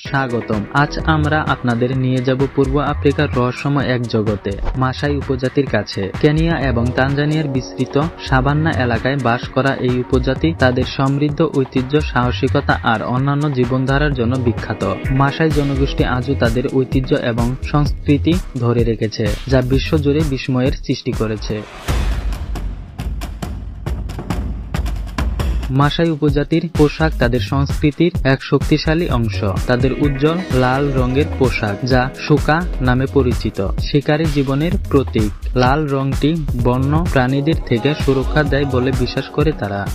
স্বাগতম। আজ আমরা আপনাদের নিয়ে যাব পূর্ব আফ্রিকার রহস্যময় এক জগতে, মাসাই উপজাতির কাছে। কেনিয়া এবং তানজানিয়ার বিস্তৃত সাভান্না এলাকায় বাস করা এই উপজাতি তাদের সমৃদ্ধ ঐতিহ্য, সাহসিকতা আর অন্যান্য জীবনধারার জন্য বিখ্যাত। মাসাই জনগোষ্ঠী আজও তাদের ঐতিহ্য এবং সংস্কৃতি ধরে রেখেছে, যা বিশ্বজুড়ে বিস্ময়ের সৃষ্টি করেছে। মাসাই উপজাতির পোশাক তাদের সংস্কৃতির এক শক্তিশালী অংশ। তাদের উজ্জ্বল লাল রঙের পোশাক, যা শুকা নামে পরিচিত, শিকারী জীবনের প্রতীক। লাল রংটি বন্য প্রাণীদের থেকে সুরক্ষা দেয় বলে বিশ্বাস করে তারা।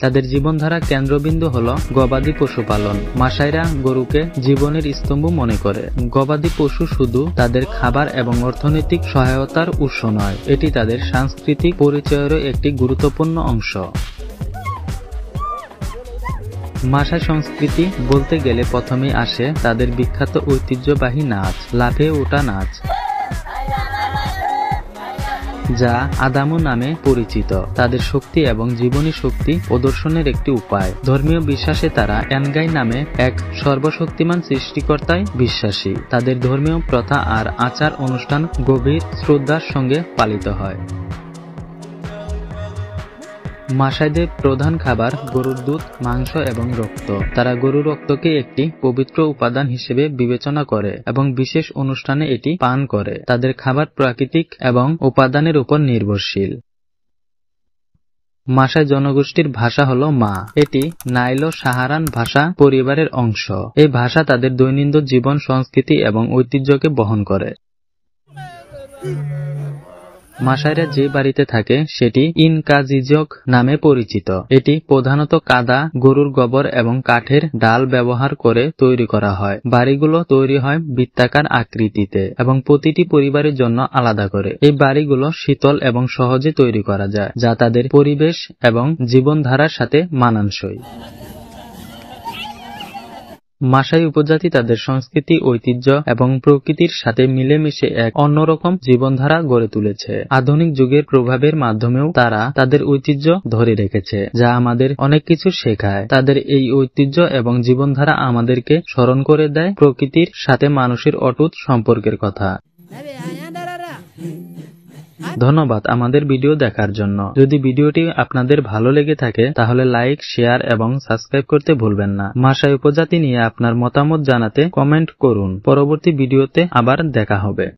তাদের জীবনধারা কেন্দ্রবিন্দু হল গবাদি পশুপালন। মাসাইরা গরুকে জীবনের স্তম্ভ মনে করে। গবাদি পশু শুধু তাদের খাবার এবং অর্থনৈতিক সহায়তার উৎস নয়, এটি তাদের সাংস্কৃতিক পরিচয়েরও একটি গুরুত্বপূর্ণ অংশ। মাসাই সংস্কৃতি বলতে গেলে প্রথমেই আসে তাদের বিখ্যাত ঐতিহ্যবাহী নাচ, লাফিয়ে ওঠা নাচ, যা আদামু নামে পরিচিত। তাদের শক্তি এবং জীবনী শক্তি প্রদর্শনের একটি উপায়। ধর্মীয় বিশ্বাসে তারা এনগাই নামে এক সর্বশক্তিমান সৃষ্টিকর্তায় বিশ্বাসী। তাদের ধর্মীয় প্রথা আর আচার অনুষ্ঠান গভীর শ্রদ্ধার সঙ্গে পালিত হয়। মাসাইদের প্রধান খাবার গরুর দুধ, মাংস এবং রক্ত। তারা গরুর রক্তকে একটি পবিত্র উপাদান হিসেবে বিবেচনা করে এবং বিশেষ অনুষ্ঠানে এটি পান করে। তাদের খাবার প্রাকৃতিক এবং উপাদানের উপর নির্ভরশীল। মাসাই জনগোষ্ঠীর ভাষা হল মা। এটি নাইলো-সাহারান ভাষা পরিবারের অংশ। এই ভাষা তাদের দৈনন্দিন জীবন, সংস্কৃতি এবং ঐতিহ্যকে বহন করে। মাসাইরা যে বাড়িতে থাকে সেটি ইনকাজিজক নামে পরিচিত। এটি প্রধানত কাদা, গরুর গোবর এবং কাঠের ডাল ব্যবহার করে তৈরি করা হয়। বাড়িগুলো তৈরি হয় বৃত্তাকার আকৃতিতে এবং প্রতিটি পরিবারের জন্য আলাদা করে। এই বাড়িগুলো শীতল এবং সহজে তৈরি করা যায়, যা তাদের পরিবেশ এবং জীবনধারার সাথে মানানসই। মাসাই উপজাতি তাদের সংস্কৃতি, ঐতিহ্য এবং প্রকৃতির সাথে মিলেমিশে এক অন্যরকম জীবনধারা গড়ে তুলেছে। আধুনিক যুগের প্রভাবের মাধ্যমেও তারা তাদের ঐতিহ্য ধরে রেখেছে, যা আমাদের অনেক কিছু শেখায়। তাদের এই ঐতিহ্য এবং জীবনধারা আমাদেরকে স্মরণ করে দেয় প্রকৃতির সাথে মানুষের অটুট সম্পর্কের কথা। ধন্যবাদ আমাদের ভিডিও দেখার জন্য। যদি ভিডিওটি আপনাদের ভালো লেগে থাকে তাহলে লাইক, শেয়ার এবং সাবস্ক্রাইব করতে ভুলবেন না। মাসাই উপজাতি নিয়ে আপনার মতামত জানাতে কমেন্ট করুন। পরবর্তী ভিডিওতে আবার দেখা হবে।